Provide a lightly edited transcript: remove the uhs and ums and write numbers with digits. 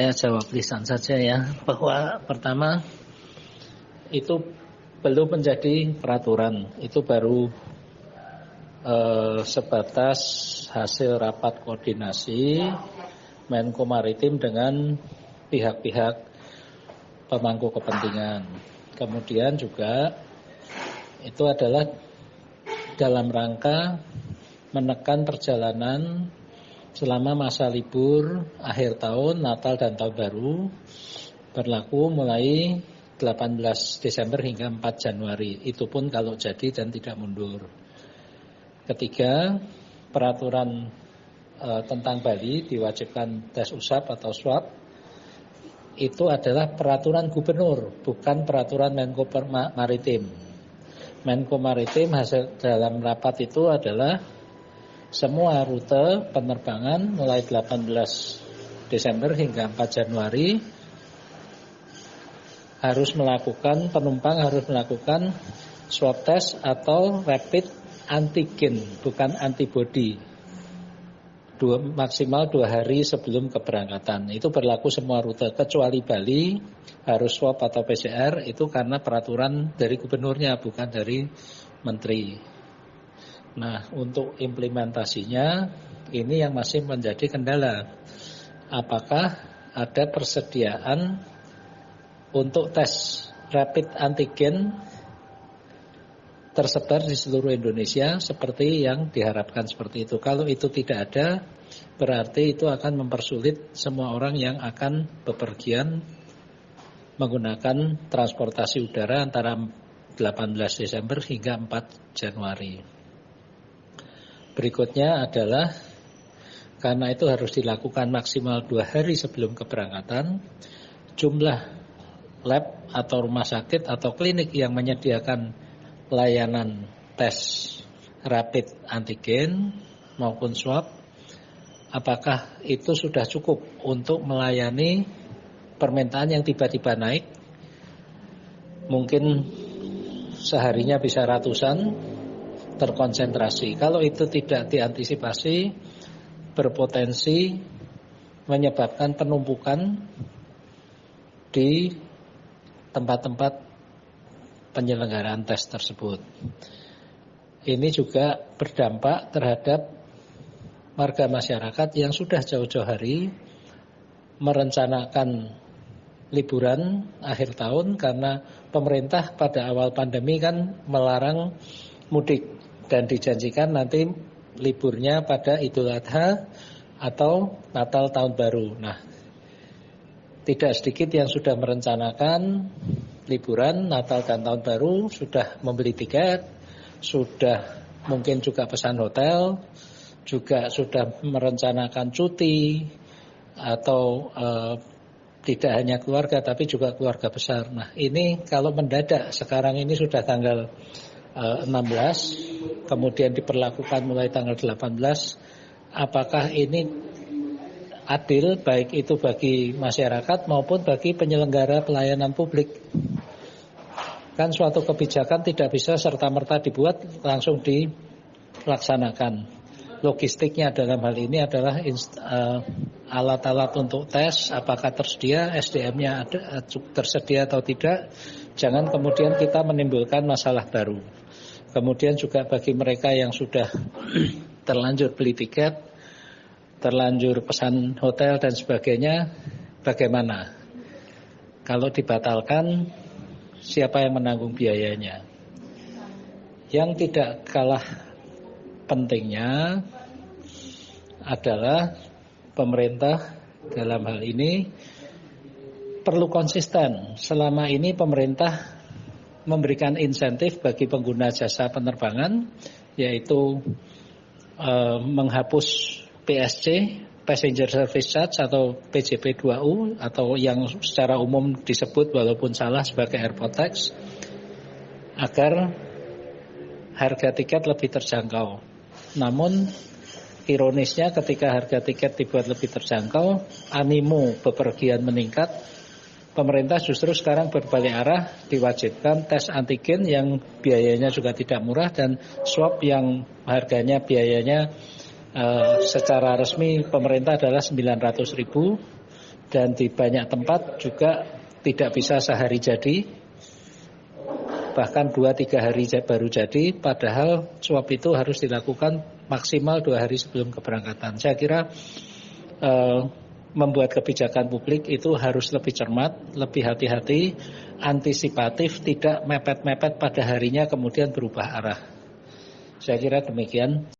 Saya jawab lisan saja ya, bahwa pertama itu belum menjadi peraturan, itu baru sebatas hasil rapat koordinasi Menko Maritim dengan pihak-pihak pemangku kepentingan. Kemudian juga itu adalah dalam rangka menekan perjalanan selama masa libur akhir tahun, Natal dan Tahun Baru, berlaku mulai 18 Desember hingga 4 Januari. Itu pun kalau jadi dan tidak mundur. Ketiga, peraturan tentang Bali diwajibkan tes usap atau swab. Itu adalah peraturan gubernur, bukan peraturan Menko Maritim. Menko Maritim hasil dalam rapat itu adalah semua rute penerbangan mulai 18 Desember hingga 4 Januari penumpang harus melakukan swab test atau rapid antigen, bukan antibody. Maksimal 2 hari sebelum keberangkatan. Itu berlaku semua rute kecuali Bali harus swab atau PCR, itu karena peraturan dari gubernurnya bukan dari menteri. Nah, untuk implementasinya ini yang masih menjadi kendala. Apakah ada persediaan untuk tes rapid antigen tersebar di seluruh Indonesia seperti yang diharapkan seperti itu? Kalau itu tidak ada, berarti itu akan mempersulit semua orang yang akan bepergian menggunakan transportasi udara antara 18 Desember hingga 4 Januari. Berikutnya adalah karena itu harus dilakukan maksimal 2 hari sebelum keberangkatan, jumlah lab atau rumah sakit atau klinik yang menyediakan layanan tes rapid antigen maupun swab, apakah itu sudah cukup untuk melayani permintaan yang tiba-tiba naik? Mungkin seharinya bisa ratusan terkonsentrasi. Kalau itu tidak diantisipasi, berpotensi menyebabkan penumpukan di tempat-tempat penyelenggaraan tes tersebut. Ini juga berdampak terhadap warga masyarakat yang sudah jauh-jauh hari merencanakan liburan akhir tahun, karena pemerintah pada awal pandemi kan melarang mudik dan dijanjikan nanti liburnya pada Idul Adha atau Natal Tahun Baru. Nah, tidak sedikit yang sudah merencanakan liburan Natal dan Tahun Baru, sudah membeli tiket, sudah mungkin juga pesan hotel, juga sudah merencanakan cuti, atau tidak hanya keluarga tapi juga keluarga besar. Nah, ini kalau mendadak sekarang ini sudah tanggal 16, kemudian diperlakukan mulai tanggal 18, apakah ini adil baik itu bagi masyarakat maupun bagi penyelenggara pelayanan publik? Kan suatu kebijakan tidak bisa serta-merta dibuat langsung dilaksanakan. Logistiknya dalam hal ini adalah alat-alat untuk tes, apakah tersedia, SDM-nya ada, tersedia atau tidak. Jangan kemudian kita menimbulkan masalah baru. Kemudian juga bagi mereka yang sudah terlanjur beli tiket, terlanjur pesan hotel dan sebagainya, bagaimana? Kalau dibatalkan, siapa yang menanggung biayanya? Yang tidak kalah pentingnya adalah pemerintah dalam hal ini perlu konsisten. Selama ini pemerintah memberikan insentif bagi pengguna jasa penerbangan, yaitu menghapus PSC, Passenger Service Charge, atau PJP 2U, atau yang secara umum disebut walaupun salah sebagai airport tax, agar harga tiket lebih terjangkau. Namun ironisnya ketika harga tiket dibuat lebih terjangkau, animo bepergian meningkat, pemerintah justru sekarang berbalik arah, diwajibkan tes antigen yang biayanya juga tidak murah, dan swab yang harganya biayanya secara resmi pemerintah adalah 900.000, Dan di banyak tempat juga tidak bisa sehari jadi, bahkan 2-3 hari baru jadi, padahal swab itu harus dilakukan maksimal 2 hari sebelum keberangkatan. Saya kira membuat kebijakan publik itu harus lebih cermat, lebih hati-hati, antisipatif, tidak mepet-mepet pada harinya kemudian berubah arah. Saya kira demikian.